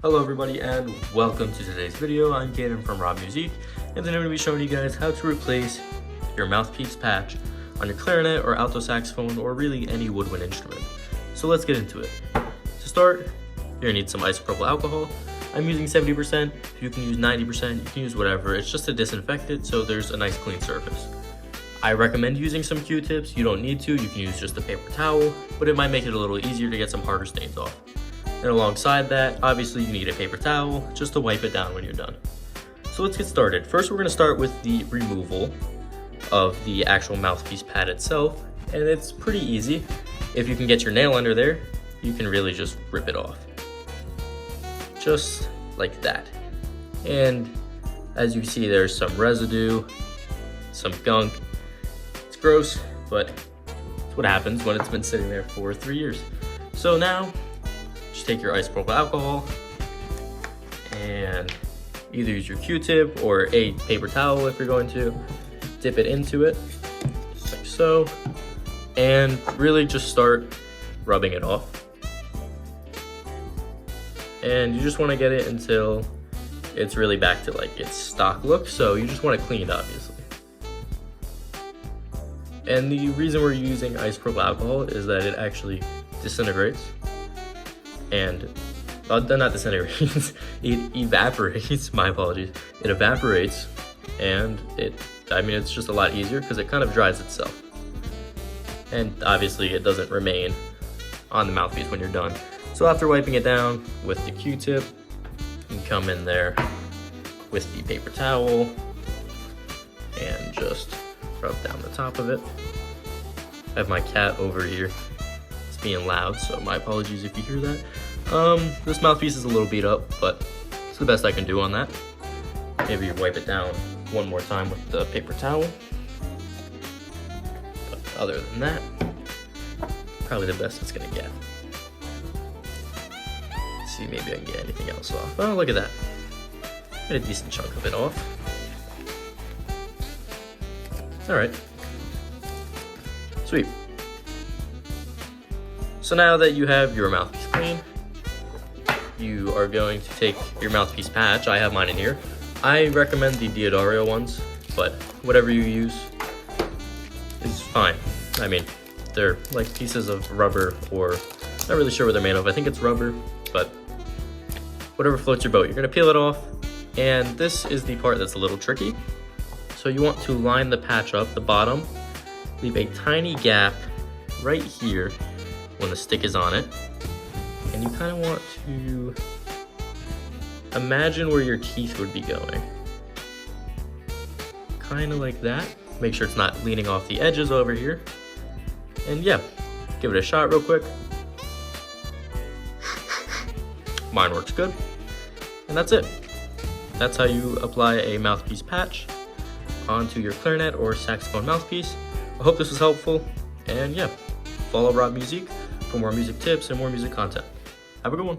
Hello everybody and welcome to today's video. I'm Caden from Rob Music, and today I'm going to be showing you guys how to replace your mouthpiece patch on your clarinet or alto saxophone or really any woodwind instrument. So let's get into it. To start, you're going to need some isopropyl alcohol. I'm using 70%, you can use 90%, you can use whatever. It's just to disinfect it so there's a nice clean surface. I recommend using some Q-tips. You don't need to, you can use just a paper towel, but it might make it a little easier to get some harder stains off. And alongside that, obviously you need a paper towel just to wipe it down when you're done. So let's get started. First, we're going to start with the removal of the actual mouthpiece pad itself, and it's pretty easy. If you can get your nail under there, you can really just rip it off. Just like that. And as you can see, there's some residue, some gunk. It's gross, but it's what happens when it's been sitting there for 3 years. So now, just take your isopropyl alcohol and either use your Q-tip or a paper towel if you're going to. Dip it into it, just like so, and really just start rubbing it off. And you just want to get it until it's really back to like its stock look, so you just want to clean it, obviously. And the reason we're using isopropyl alcohol is that it actually disintegrates. And not disintegrates, it evaporates, my apologies. It evaporates, and it's just a lot easier because it kind of dries itself. And obviously it doesn't remain on the mouthpiece when you're done. So after wiping it down with the Q-tip, you can come in there with the paper towel and just rub down the top of it. I have my cat over here. It's being loud, so my apologies if you hear that. This mouthpiece is a little beat up, but it's the best I can do on that. Maybe wipe it down one more time with the paper towel. But other than that, probably the best it's gonna get. Let's see, maybe I can get anything else off. Oh, look at that. Get a decent chunk of it off. All right. Sweet. So now that you have your mouthpiece clean, you are going to take your mouthpiece patch. I have mine in here. I recommend the Diodario ones, but whatever you use is fine. I mean, they're like pieces of rubber, or not really sure what they're made of. I think it's rubber, but whatever floats your boat. You're gonna peel it off, and this is the part that's a little tricky. So you want to line the patch up, the bottom, leave a tiny gap right here when the stick is on it. And you kind of want to imagine where your teeth would be going. Kind of like that. Make sure it's not leaning off the edges over here. And yeah, give it a shot real quick. Mine works good. And that's it. That's how you apply a mouthpiece patch onto your clarinet or saxophone mouthpiece. I hope this was helpful. And yeah, follow Rob Music for more music tips and more music content. Have a good one.